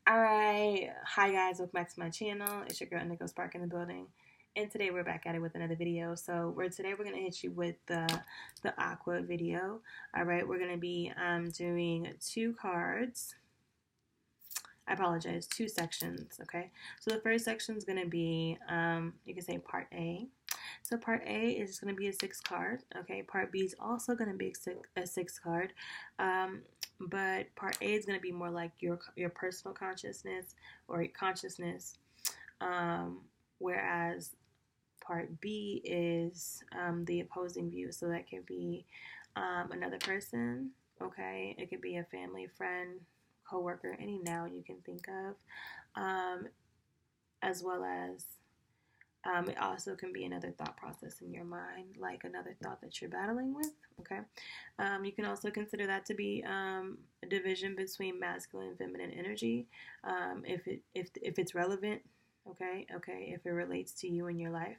Alright, hi guys, welcome back to my channel. It's your girl Indigo Spark in the building. And today we're back at it with another video. So today we're gonna hit you with the aqua video. Alright, we're gonna be doing two cards. I apologize, two sections, okay? So the first section is gonna be you can say part A. So part A is going to be a 6 card. Okay, part B is also going to be a 6 card. But part A is going to be more like your personal consciousness or consciousness. Whereas part B is the opposing view. So that could be another person. Okay, it could be a family, friend, coworker, any noun you can think of, as well as it also can be another thought process in your mind, like another thought that you're battling with. Okay, you can also consider that to be a division between masculine and feminine energy, if it's relevant. Okay, if it relates to you in your life.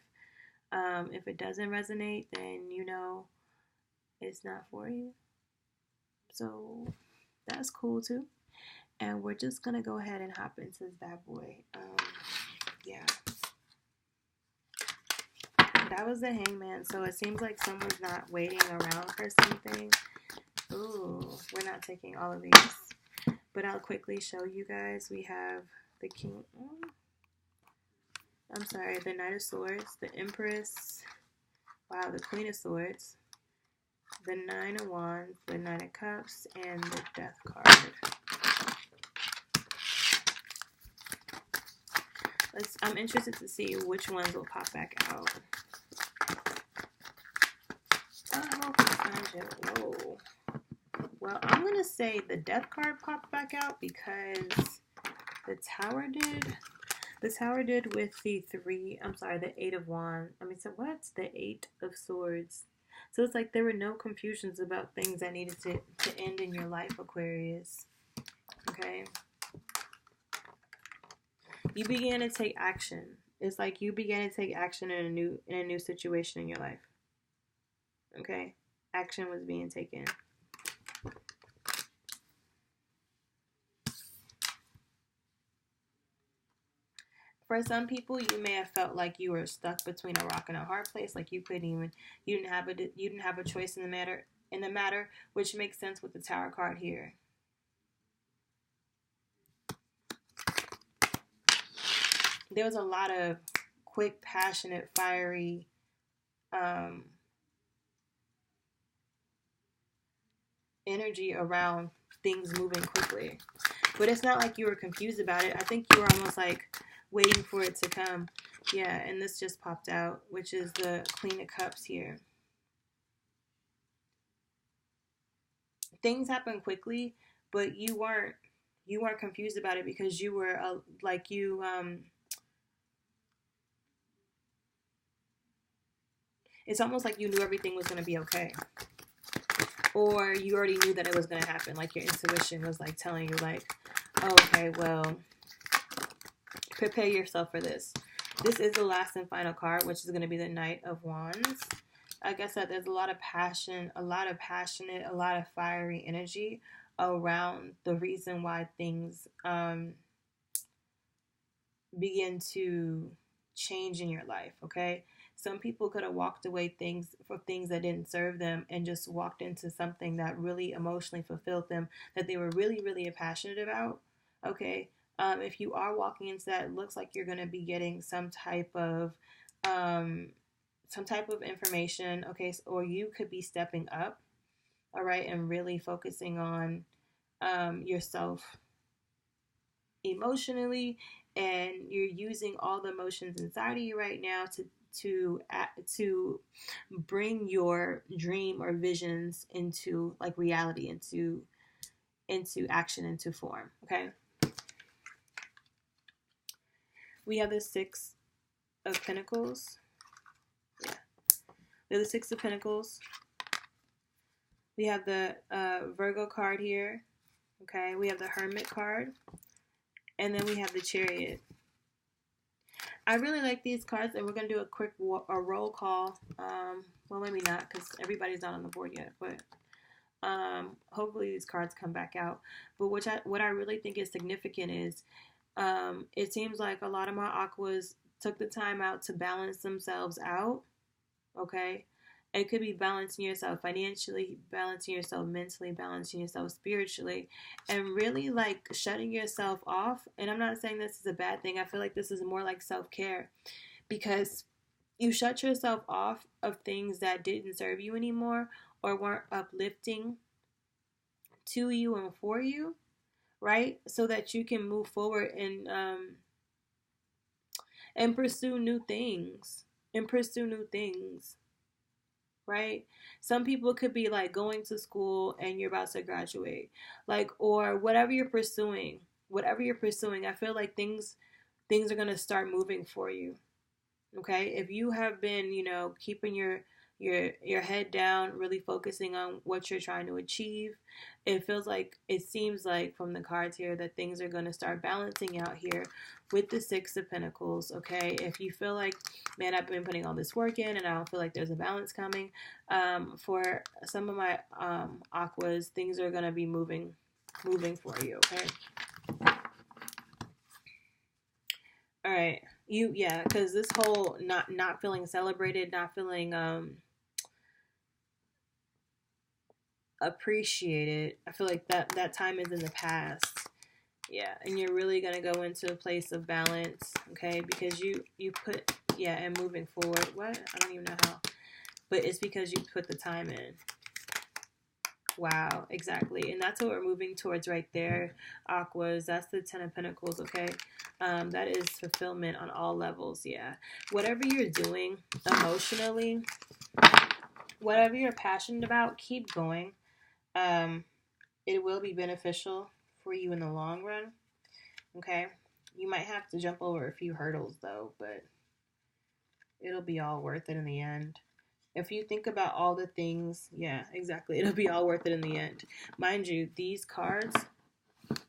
If it doesn't resonate, then you know it's not for you. So that's cool too. And we're just gonna go ahead and hop into this bad boy. Yeah. That was the hangman, so it seems like someone's not waiting around for something. Ooh, we're not taking all of these, but I'll quickly show you guys. We have the king, the knight of swords, the empress, wow, the queen of swords, the 9 of wands, the 9 of cups, and the death card. I'm interested to see which ones will pop back out. Whoa. Well, I'm going to say the death card popped back out because the tower did. The tower did with the 8 of wands. So what's the 8 of swords? So it's like there were no confusions about things that needed to end in your life, Aquarius. Okay? You began to take action. It's like you began to take action in a new situation in your life. Okay? Action was being taken. For some people, you may have felt like you were stuck between a rock and a hard place, like you didn't have a choice in the matter, which makes sense with the Tower card here. There was a lot of quick, passionate, fiery energy around things moving quickly. But it's not like you were confused about it. I think you were almost like waiting for it to come. Yeah, and this just popped out, which is the Queen of Cups here. Things happen quickly, but you weren't confused about it because you were it's almost like you knew everything was going to be okay. Or you already knew that it was going to happen. Like your intuition was like telling you like, oh, okay, well, prepare yourself for this. This is the last and final card, which is going to be the Knight of Wands. Like I said, there's a lot of passion, a lot of fiery energy around the reason why things begin to change in your life, okay? Some people could have walked away for things that didn't serve them and just walked into something that really emotionally fulfilled them, that they were really, really passionate about, okay? If you are walking into that, it looks like you're going to be getting some type of information, okay? Or you could be stepping up, all right, and really focusing on yourself emotionally, and you're using all the emotions inside of you right now to bring your dream or visions into like reality, into action, into form. Okay, we have the 6 of Pentacles. Yeah, we have the 6 of Pentacles. We have the Virgo card here. Okay, we have the Hermit card. And then we have the Chariot. I really like these cards, and we're going to do a quick roll call. Well, maybe not, because everybody's not on the board yet. But Hopefully these cards come back out. But what I really think is significant is it seems like a lot of my aquas took the time out to balance themselves out. Okay. It could be balancing yourself financially, balancing yourself mentally, balancing yourself spiritually, and really like shutting yourself off. And I'm not saying this is a bad thing. I feel like this is more like self-care, because you shut yourself off of things that didn't serve you anymore or weren't uplifting to you and for you, right? So that you can move forward and pursue new things. And pursue new things. Right? Some people could be like going to school and you're about to graduate. Like, or whatever you're pursuing. Whatever you're pursuing, I feel like things are gonna start moving for you. Okay? If you have been, keeping your head down, really focusing on what you're trying to achieve, it seems like from the cards here that things are going to start balancing out here with the Six of Pentacles. Okay, if you feel like, man, I've been putting all this work in and I don't feel like there's a balance coming, for some of my aquas, things are going to be moving for you. Okay. All right. Because this whole not feeling celebrated, not feeling appreciated, I feel like that time is in the past. Yeah, and you're really gonna go into a place of balance, okay? Because you put, and moving forward. What? I don't even know how, but it's because you put the time in. Wow, exactly. And that's what we're moving towards right there, Aquas. That's the Ten of Pentacles, okay? That is fulfillment on all levels, yeah. Whatever you're doing emotionally, whatever you're passionate about, keep going. It will be beneficial for you in the long run, okay? You might have to jump over a few hurdles, though, but it'll be all worth it in the end. If you think about all the things, yeah, exactly. It'll be all worth it in the end. Mind you, these cards,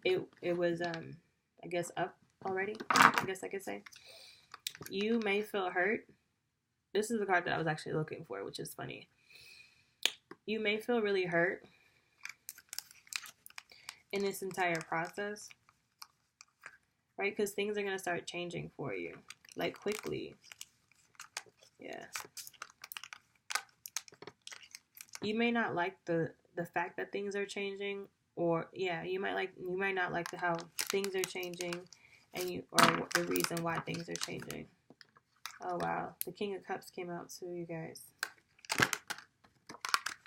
it was, I guess, up already, I guess I could say. You may feel hurt. This is the card that I was actually looking for, which is funny. You may feel really hurt in this entire process, right? Because things are going to start changing for you, like quickly. Yeah. You may not like the fact that things are changing, or you might not like how things are changing, or the reason why things are changing. Oh wow, the King of Cups came out too, you guys.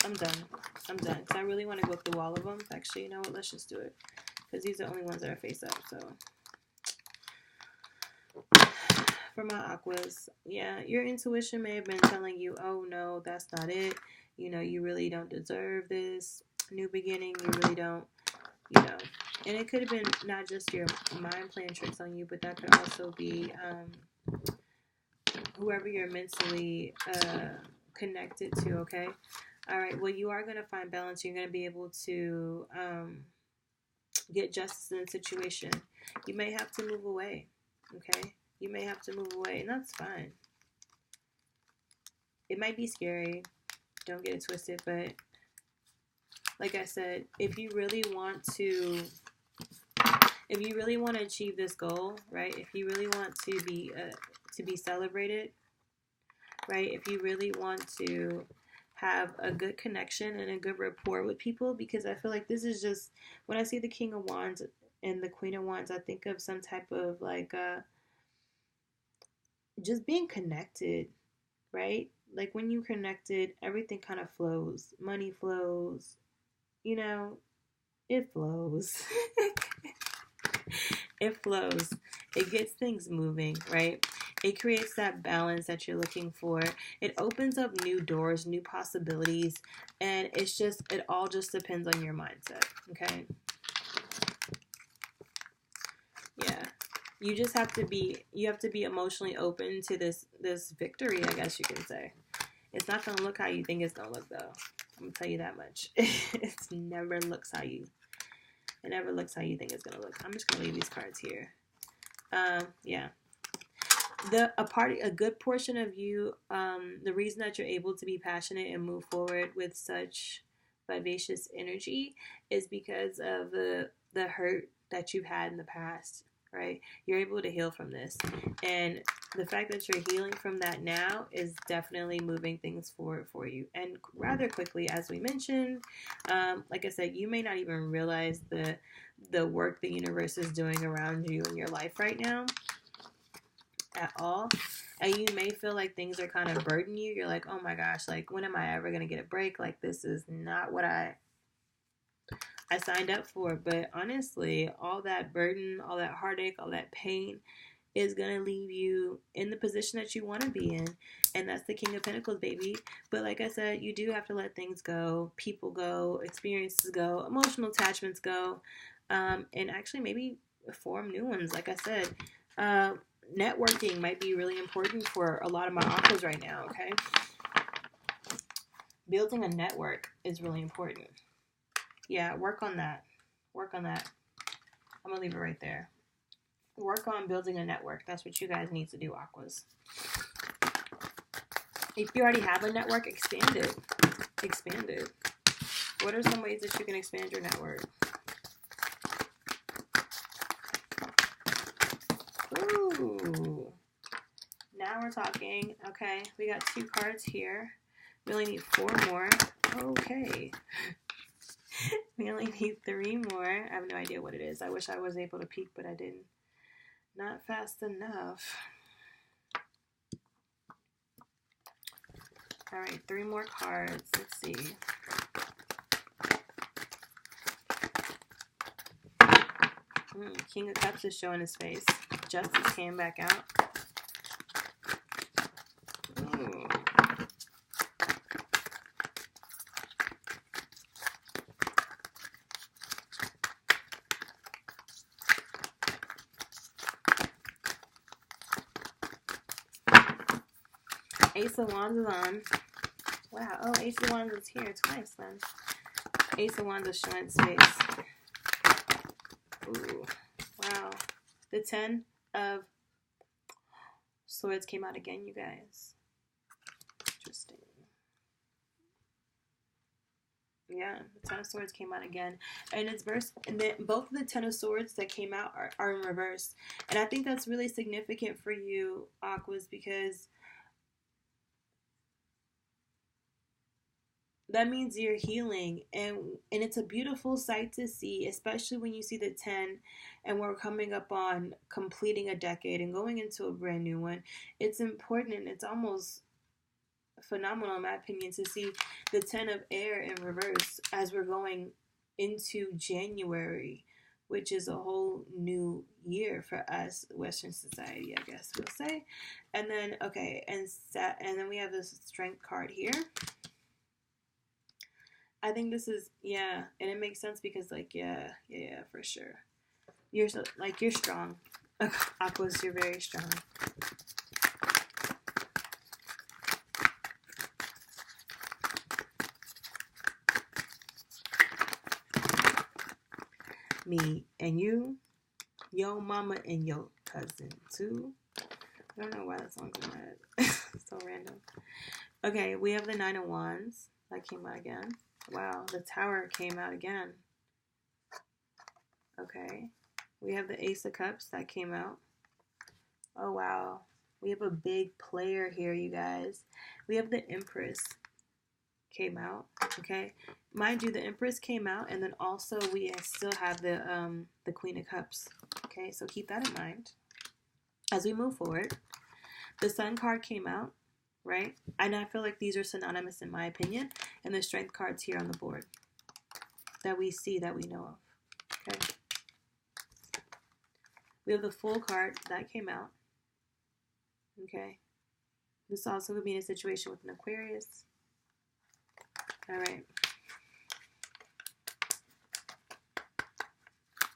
I'm done. Because I really want to go through all of them. Actually, you know what? Let's just do it, because these are the only ones that are face up. So for my aquas, your intuition may have been telling you, oh no, that's not it. You really don't deserve this new beginning. You really don't, And it could have been not just your mind playing tricks on you, but that could also be whoever you're mentally connected to, okay? All right, well, you are going to find balance. You're going to be able to get justice in a situation. You may have to move away, okay? You may have to move away, and that's fine. It might be scary. Don't get it twisted, but like I said, if you really want to achieve this goal, right? If you really want to be celebrated, right? If you really want to have a good connection and a good rapport with people, because I feel like this is just, when I see the King of Wands and the Queen of Wands, I think of some type of like just being connected, right? Like when you connected, everything kind of flows. Money flows, it flows. It flows. It gets things moving, right? It creates that balance that you're looking for. It opens up new doors, new possibilities, and it all just depends on your mindset, okay? Yeah. You have to be emotionally open to this victory, I guess you can say. It's not going to look how you think it's going to look, though. I'm going to tell you that much. It never looks how you think it's going to look. I'm just going to leave these cards here. Yeah. A good portion of you, the reason that you're able to be passionate and move forward with such vivacious energy is because of the hurt that you've had in the past, right? You're able to heal from this. And the fact that you're healing from that now is definitely moving things forward for you. And rather quickly, as we mentioned, like I said, you may not even realize the work the universe is doing around you in your life right now at all. And you may feel like things are kind of burdening you. You're like, oh my gosh, like when am I ever going to get a break? Like this is not what I signed up for. But honestly, all that burden, all that heartache, all that pain is going to leave you in the position that you want to be in. And that's the King of Pentacles, baby. But like I said, you do have to let things go, people go, experiences go, emotional attachments go, and actually maybe form new ones. Like I said, networking might be really important for a lot of my aquas right now, okay? Building a network is really important. Yeah, work on that. Work on that. I'm going to leave it right there. Work on building a network. That's what you guys need to do, aquas. If you already have a network, expand it. Expand it. What are some ways that you can expand your network? Ooh. Now we're talking. Okay, we got 2 cards here. We only need 4 more. Okay. We only need 3 more. I have no idea what it is. I wish I was able to peek, but I didn't. Not fast enough. All right, 3 more cards. Let's see. King of Cups is showing his face. Justice came back out. Ooh. Ace of Wands is on. Wow. Oh, Ace of Wands is here twice then. Ace of Wands is showing its face. Ooh. Wow. The 10 of Swords came out again, you guys. Interesting. Yeah, the 10 of Swords came out again. And it's verse, and then both of the 10 of Swords that came out are in reverse. And I think that's really significant for you, Aquas, because that means you're healing, and it's a beautiful sight to see, especially when you see the 10 and we're coming up on completing a decade and going into a brand new one. It's important, and it's almost phenomenal in my opinion to see the 10 of air in reverse as we're going into January, which is a whole new year for us, Western society, I guess we'll say. And then, okay, and then we have this Strength card here. I think this is, yeah, and it makes sense because, like, yeah, for sure. You're so, like, you're strong. Aquas, you're very strong. Me and you, your mama and your cousin too. I don't know why that song's in my head. So random. Okay, we have the 9 of Wands. That came out again. Wow, the Tower came out again. Okay. We have the Ace of Cups that came out. Oh, wow. We have a big player here, you guys. We have the Empress came out. Okay. Mind you, the Empress came out, and then also we still have the Queen of Cups. Okay, so keep that in mind as we move forward. The Sun card came out. Right? And I feel like these are synonymous in my opinion. And the Strength cards here on the board that we see, that we know of. Okay. We have the Fool card that came out. Okay. This also could be in a situation with an Aquarius. All right.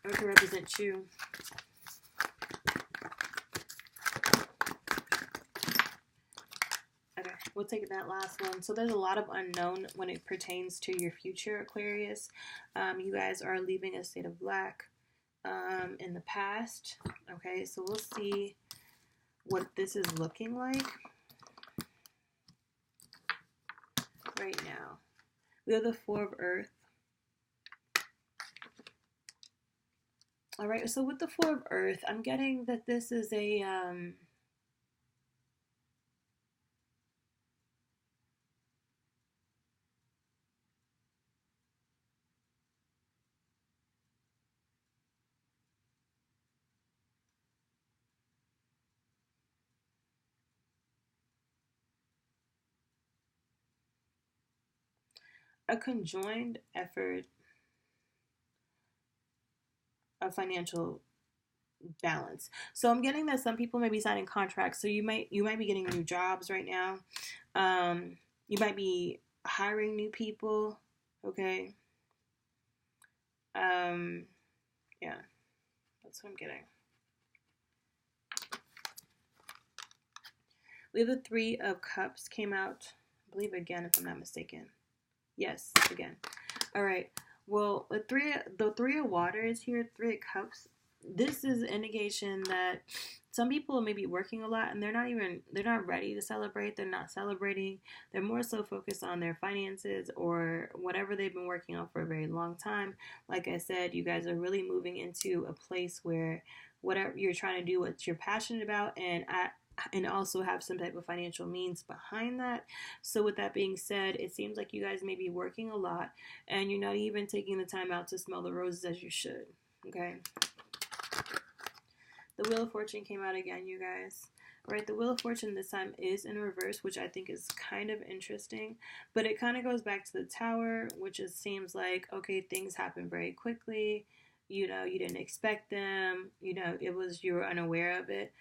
Or it could represent you. We'll take that last one. So there's a lot of unknown when it pertains to your future, Aquarius. You guys are leaving a state of lack in the past. Okay, so we'll see what this is looking like right now. We have the Four of Earth. All right, so with the Four of Earth, I'm getting that this is a conjoined effort of financial balance. So I'm getting that some people may be signing contracts. So you might be getting new jobs right now. You might be hiring new people. Okay. Yeah, that's what I'm getting. We have the Three of Cups came out, I believe again, if I'm not mistaken. Yes, again. All right. Well, the three of Waters here, Three of Cups. This is an indication that some people may be working a lot and they're not ready to celebrate. They're not celebrating. They're more so focused on their finances or whatever they've been working on for a very long time. Like I said, you guys are really moving into a place where whatever you're trying to do, what you're passionate about, and also have some type of financial means behind that. So with that being said, it seems like you guys may be working a lot and you're not even taking the time out to smell the roses as you should. Okay. The Wheel of Fortune came out again, you guys. All right, the Wheel of Fortune this time is in reverse, which I think is kind of interesting. But it kind of goes back to the Tower, which it seems like, okay, things happen very quickly. You know, you didn't expect them. You know, you were unaware of it.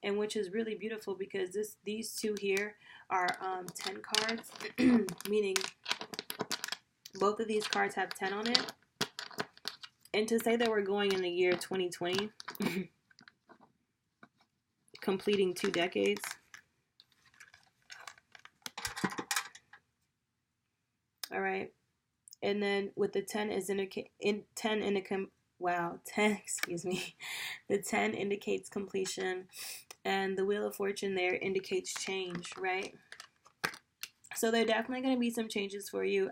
And which is really beautiful because these two here are 10 cards, meaning both of these cards have 10 on it. And to say that we're going in the year 2020, completing 2 decades. All right. And then with the 10 is 10, excuse me. The 10 indicates completion and the Wheel of Fortune there indicates change, right? So there are definitely going to be some changes for you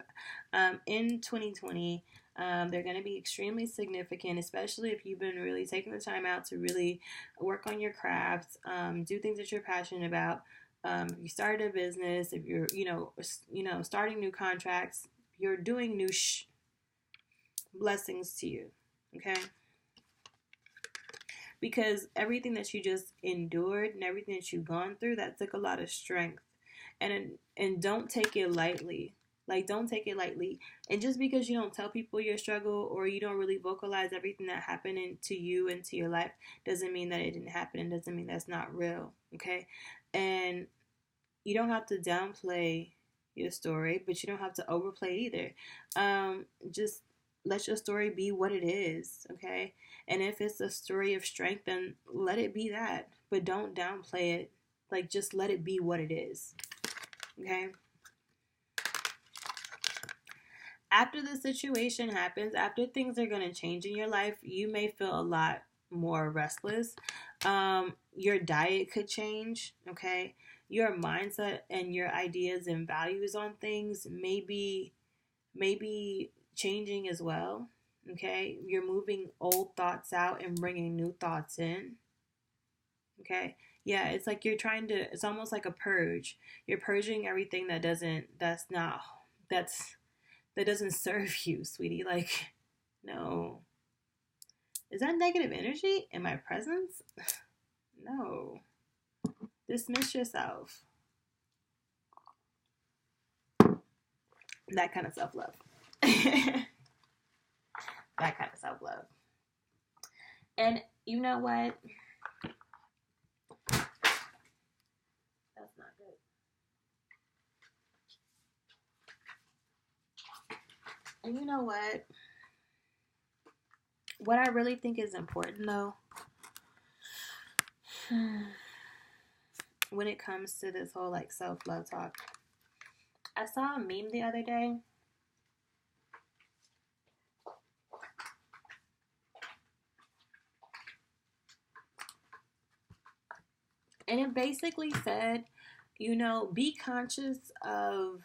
in 2020. They're going to be extremely significant, especially if you've been really taking the time out to really work on your crafts, do things that you're passionate about. If you started a business, if you're, starting new contracts, you're doing new blessings to you, okay? Because everything that you just endured and everything that you've gone through, that took a lot of strength. And don't take it lightly. Like, don't take it lightly. And just because you don't tell people your struggle or you don't really vocalize everything that happened to you and to your life doesn't mean that it didn't happen and doesn't mean that's not real, okay? And you don't have to downplay your story, but you don't have to overplay it either. Just let your story be what it is, okay? And if it's a story of strength, then let it be that. But don't downplay it. Like, just let it be what it is. Okay. After the situation happens, after things are going to change in your life, you may feel a lot more restless. Your diet could change. Okay. Your mindset and your ideas and values on things may be changing as well. Okay. You're moving old thoughts out and bringing new thoughts in. Okay. Yeah, it's like it's almost like a purge. You're purging everything that doesn't serve you, sweetie. Like, no. Is that negative energy in my presence? No. Dismiss yourself. That kind of self-love. That kind of self-love. And you know what? That's not good. And you know what? What I really think is important, though, when it comes to this whole, like, self-love talk, I saw a meme the other day. And it basically said, be conscious of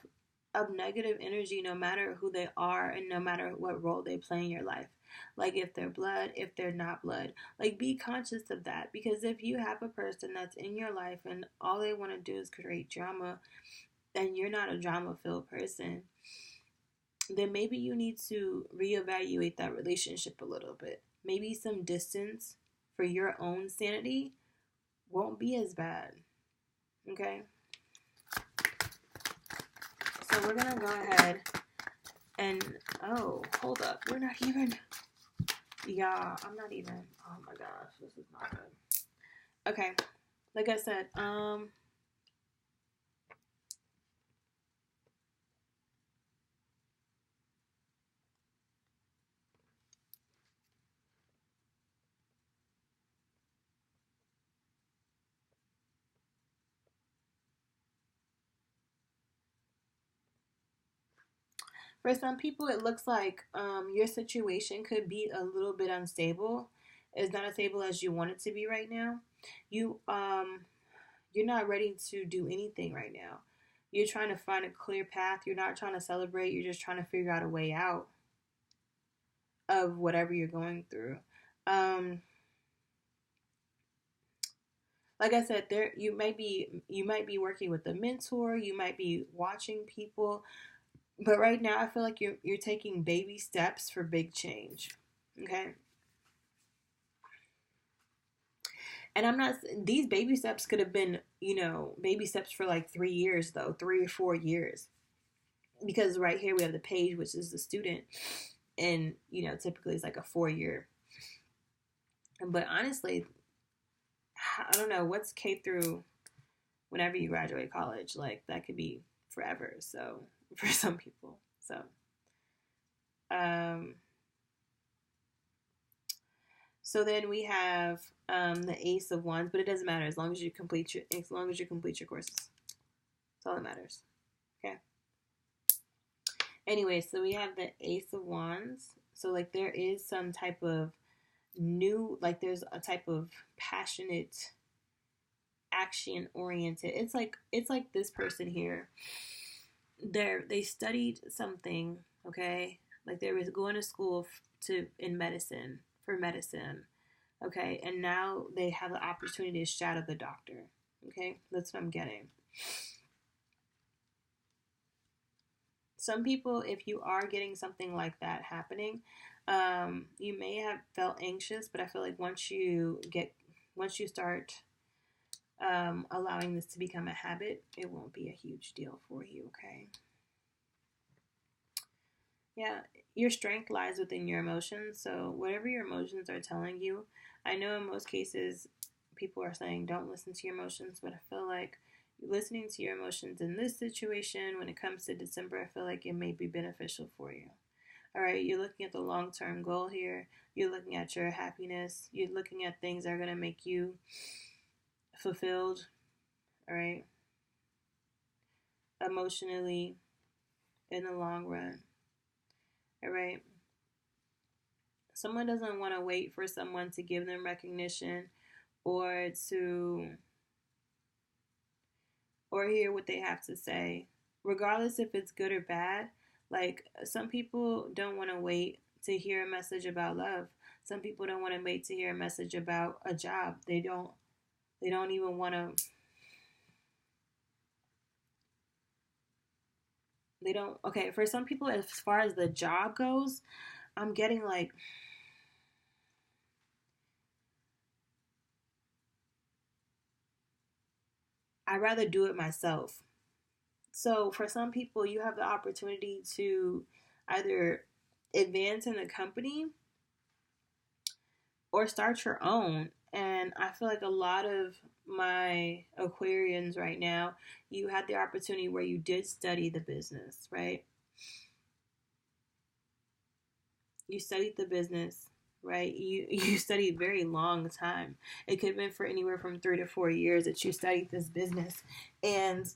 of negative energy, no matter who they are and no matter what role they play in your life. Like if they're blood, if they're not blood. Like be conscious of that, because if you have a person that's in your life and all they want to do is create drama, and you're not a drama-filled person, then maybe you need to reevaluate that relationship a little bit. Maybe some distance for your own sanity won't be as bad. Okay? So we're going to go ahead and, oh, hold up. We're not even, yeah, I'm not even, oh my gosh, this is not good. Okay, like I said, for some people, it looks like your situation could be a little bit unstable. It's not as stable as you want it to be right now. You you're not ready to do anything right now. You're trying to find a clear path. You're not trying to celebrate. You're just trying to figure out a way out of whatever you're going through. Like I said, there you might be working with a mentor. You might be watching people. But right now, I feel like you're taking baby steps for big change. Okay? And I'm not, these baby steps could have been, baby steps for like 3 years, though, 3 or 4 years. Because right here we have the page, which is the student. And, typically it's like a 4-year. But honestly, I don't know, what's K through whenever you graduate college? Like, that could be forever. So, for some people. So, so then we have the Ace of Wands, but it doesn't matter as long as you complete your courses. That's all that matters. Okay. Anyway, so we have the Ace of Wands. So like there is some type of new, like there's a type of passionate, action oriented. It's like this person here. They studied something, okay? Like they was going to school for medicine, okay? And now they have the opportunity to shadow the doctor, okay? That's what I'm getting. Some people, if you are getting something like that happening, you may have felt anxious, but I feel like once you start allowing this to become a habit, it won't be a huge deal for you, okay? Yeah, your strength lies within your emotions. So whatever your emotions are telling you, I know in most cases people are saying don't listen to your emotions, but I feel like listening to your emotions in this situation, when it comes to December, I feel like it may be beneficial for you. All right, you're looking at the long-term goal here. You're looking at your happiness. You're looking at things that are going to make you fulfilled, all right, emotionally in the long run. All right. Someone doesn't want to wait for someone to give them recognition or hear what they have to say, regardless if it's good or bad. Like some people don't want to wait to hear a message about love. Some people don't want to wait to hear a message about a job. They don't even want to. Okay, for some people, as far as the job goes, I'm getting like, I'd rather do it myself. So for some people, you have the opportunity to either advance in the company or start your own. And I feel like a lot of my Aquarians right now, you had the opportunity where you did study the business, right? You studied the business, right? You studied very long time. It could have been for anywhere from 3 to 4 years that you studied this business. And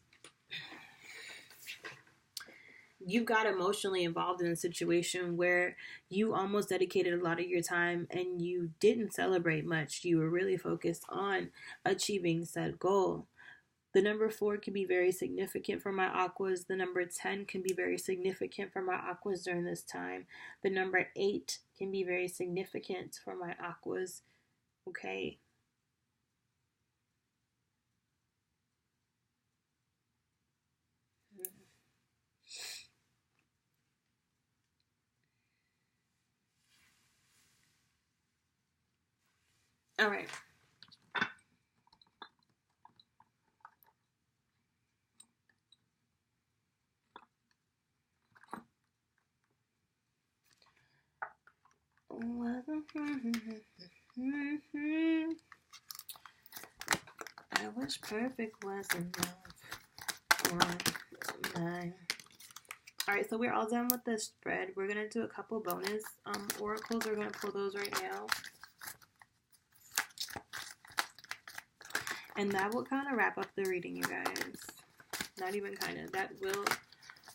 you got emotionally involved in a situation where you almost dedicated a lot of your time and you didn't celebrate much. You were really focused on achieving said goal. The number 4 can be very significant for my aquas. The number 10 can be very significant for my aquas during this time. The number 8 can be very significant for my aquas. Okay. All right. I wish perfect was enough. 1, 9. Alright, so we're all done with the spread. We're going to do a couple bonus oracles. We're going to pull those right now. And that will kind of wrap up the reading, you guys. Not even kind of. That will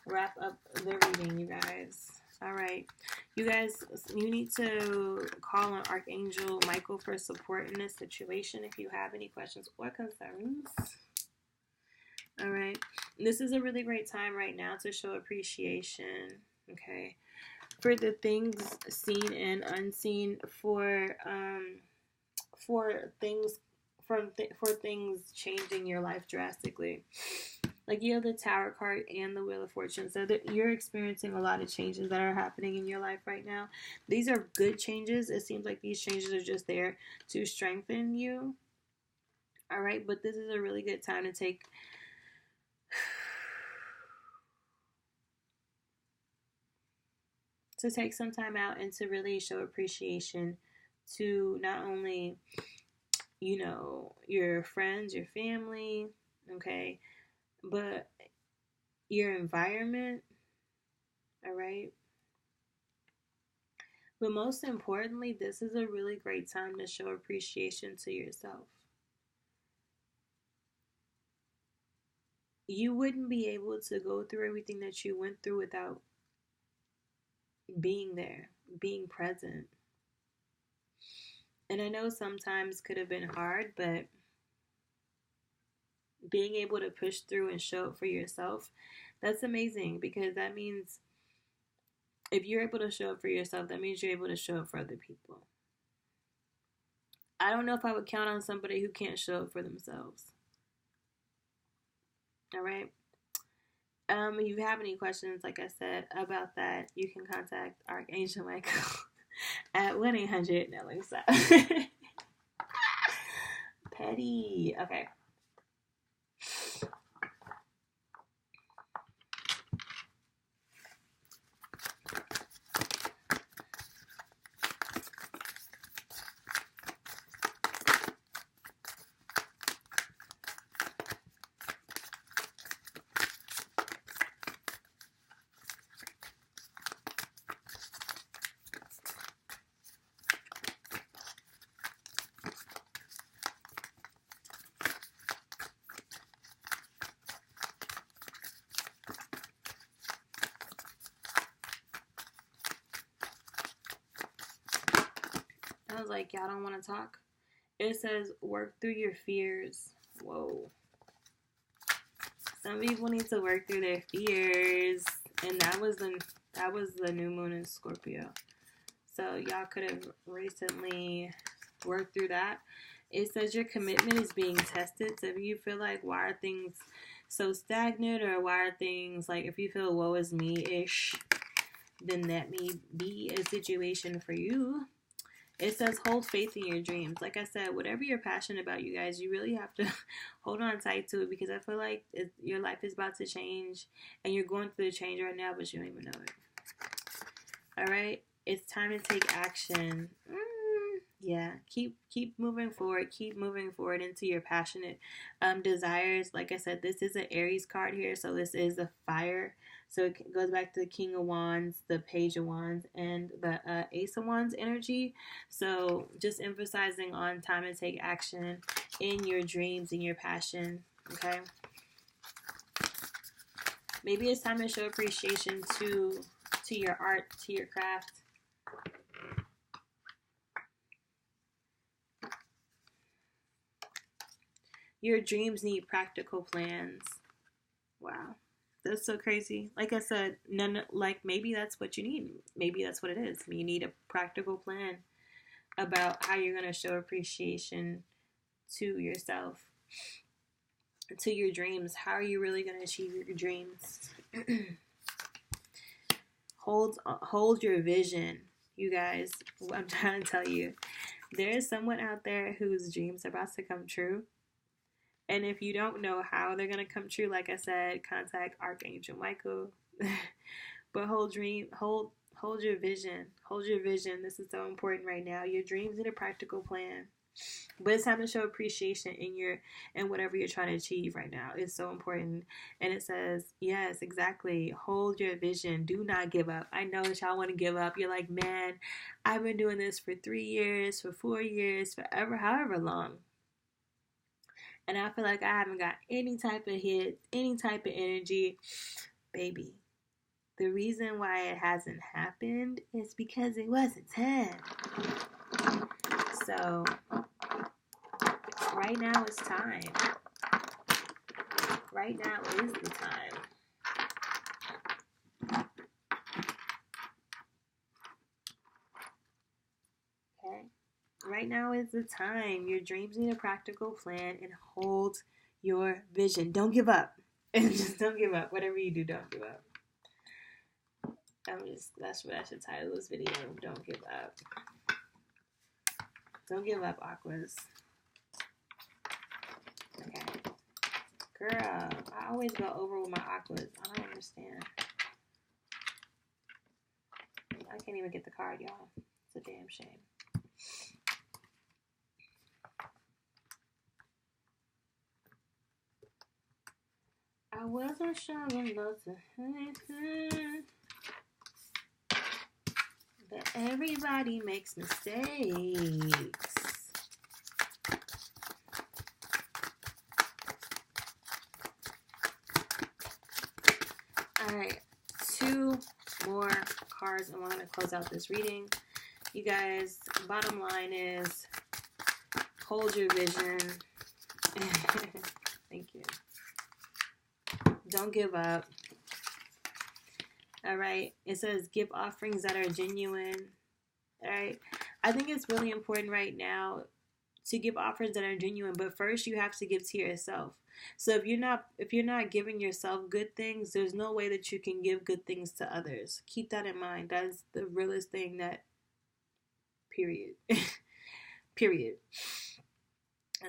wrap up the reading, you guys. Alright. You guys, you need to call on Archangel Michael for support in this situation if you have any questions or concerns. Alright. This is a really great time right now to show appreciation. Okay. For the things seen and unseen, for things changing your life drastically. Like, you have the Tower card and the Wheel of Fortune. So that you're experiencing a lot of changes that are happening in your life right now. These are good changes. It seems like these changes are just there to strengthen you. Alright, but this is a really good time to take some time out and to really show appreciation to not only, you know, your friends, your family, okay, but your environment, all right? But most importantly, this is a really great time to show appreciation to yourself. You wouldn't be able to go through everything that you went through without being there, being present. And I know sometimes could have been hard, but being able to push through and show up for yourself, that's amazing, because that means if you're able to show up for yourself, that means you're able to show up for other people. I don't know if I would count on somebody who can't show up for themselves. All right. If you have any questions, like I said, about that, you can contact Archangel Michael at 1-800. No, let me stop. Petty. Okay. I was like, y'all don't want to talk? It says, work through your fears. Whoa. Some people need to work through their fears. And that was the new moon in Scorpio. So y'all could have recently worked through that. It says your commitment is being tested. So if you feel like, why are things so stagnant, or why are things like, if you feel woe is me-ish, then that may be a situation for you. It says hold faith in your dreams. Like I said, whatever you're passionate about, you guys, you really have to hold on tight to it, because I feel like your life is about to change, and you're going through the change right now, but you don't even know it. All right? It's time to take action. Yeah, keep moving forward. Keep moving forward into your passionate desires. Like I said, this is an Aries card here, so this is a fire. So it goes back to the King of Wands, the Page of Wands, and the Ace of Wands energy. So just emphasizing on time to take action in your dreams, in your passion, okay? Maybe it's time to show appreciation to your art, to your craft. Your dreams need practical plans. Wow. That's so crazy. Like I said, maybe that's what you need. Maybe that's what it is. You need a practical plan about how you're going to show appreciation to yourself, to your dreams. How are you really going to achieve your dreams? Hold your vision, you guys. I'm trying to tell you, there is someone out there whose dreams are about to come true. And if you don't know how they're going to come true, like I said, contact Archangel Michael. But hold your vision. Hold your vision. This is so important right now. Your dreams need a practical plan. But it's time to show appreciation in whatever you're trying to achieve right now. It's so important. And it says, yes, exactly. Hold your vision. Do not give up. I know that y'all want to give up. You're like, man, I've been doing this for 3 years, for 4 years, forever, however long. And I feel like I haven't got any type of hit, any type of energy. Baby, the reason why it hasn't happened is because it wasn't time. So, right now is time. Right now is the time. Okay? Right now is the time. Your dreams need a practical plan, and hold your vision. Don't give up. And just don't give up. Whatever you do, don't give up. That's what I should title this video. Don't give up. Don't give up, Aquas. Okay. Girl, I always go over with my Aquas. I don't understand. I can't even get the card, y'all. It's a damn shame. I wasn't sure enough to happen. But everybody makes mistakes. Alright, 2 more cards and we're going to close out this reading. You guys, bottom line is, hold your vision. Thank you. Don't give up. All right. It says give offerings that are genuine. All right. I think it's really important right now to give offerings that are genuine, but first you have to give to yourself. So if you're not giving yourself good things, there's no way that you can give good things to others. Keep that in mind. That's the realest thing period. Period.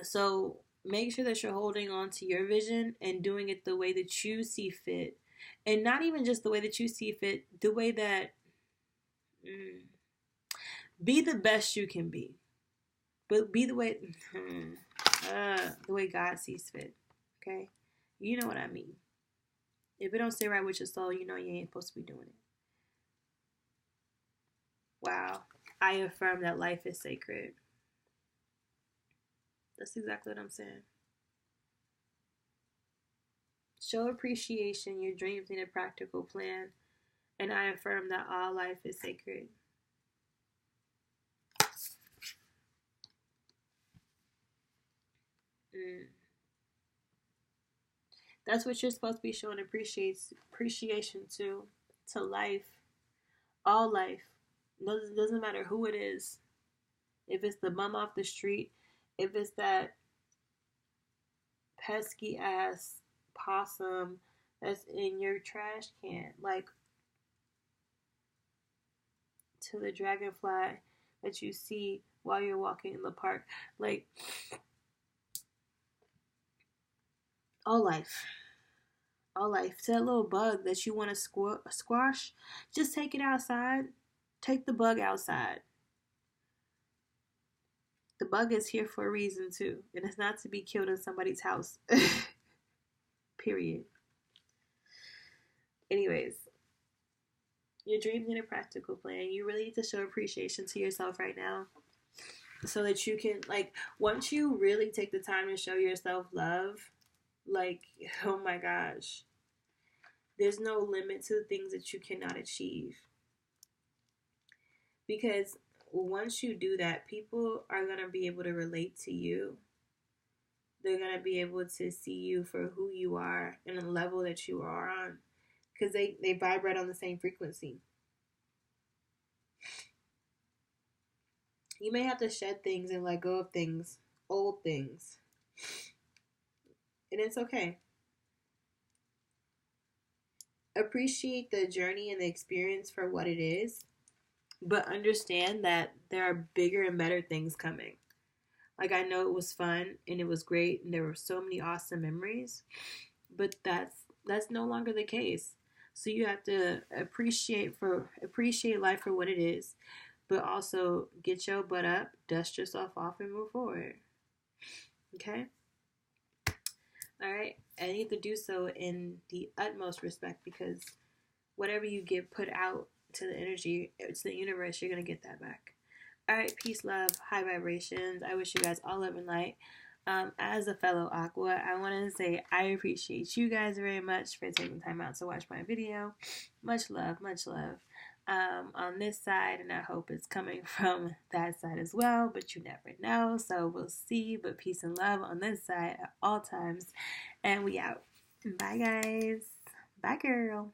So make sure that you're holding on to your vision and doing it the way that you see fit. And not even just the way that you see fit, the way that... be the best you can be. But be the way... the way God sees fit. Okay? You know what I mean. If it don't sit right with your soul, you know you ain't supposed to be doing it. Wow. I affirm that life is sacred. That's exactly what I'm saying. Show appreciation. Your dreams need a practical plan. And I affirm that all life is sacred. That's what you're supposed to be showing appreciation to life. All life. Doesn't matter who it is. If it's the bum off the street, if it's that pesky ass possum that's in your trash can, like, to the dragonfly that you see while you're walking in the park, like, all life, to that little bug that you want to squash, just take it outside. Take the bug outside. The bug is here for a reason too, and it's not to be killed in somebody's house. Period. Anyways, your dreams need a practical plan. You really need to show appreciation to yourself right now, so that you can, like, once you really take the time to show yourself love, like, oh my gosh, there's no limit to the things that you cannot achieve. Because once you do that, people are going to be able to relate to you. They're going to be able to see you for who you are and the level that you are on, because they vibrate on the same frequency. You may have to shed things and let go of things, old things. And it's okay. Appreciate the journey and the experience for what it is, but understand that there are bigger and better things coming. Like, I know it was fun and it was great and there were so many awesome memories, but that's no longer the case. So you have to appreciate life for what it is, but also get your butt up, dust yourself off, and move forward. Okay? All right? And you have to do so in the utmost respect, because whatever you put out to the energy, to the universe, you're going to get that back. All right, peace, love, high vibrations. I wish you guys all love and light. As a fellow Aqua, I want to say I appreciate you guys very much for taking time out to watch my video. Much love on this side, and I hope it's coming from that side as well, but you never know, so we'll see. But peace and love on this side at all times, and we out. Bye, guys. Bye, girl.